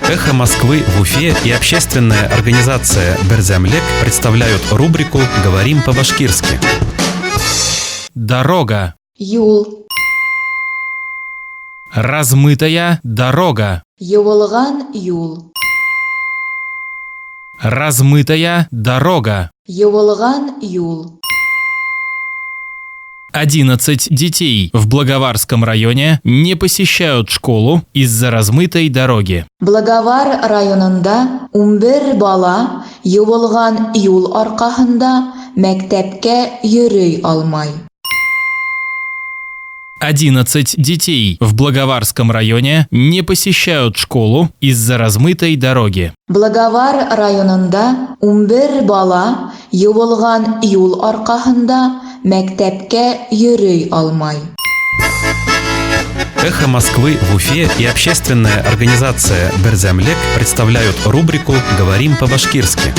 «Эхо Москвы» в Уфе и общественная организация «Берзямлек» представляют рубрику «Говорим по-башкирски». Дорога. Юл. Размытая дорога. Ювылган юл. Размытая дорога. Ювылган юл. 11 детей в Благоварском районе не посещают школу из-за размытой дороги. Благовар районында 11 бала ювылган юл аркаһында мәктәпкә йөрий алмай. 11 детей в Благоварском районе не посещают школу из-за размытой дороги. Благовар районында 11 бала ювылган юл аркаһында мәктәпкә йөрий алмай. «Эхо Москвы» в Уфе и общественная организация «Берзямлек» представляют рубрику «Говорим по-башкирски».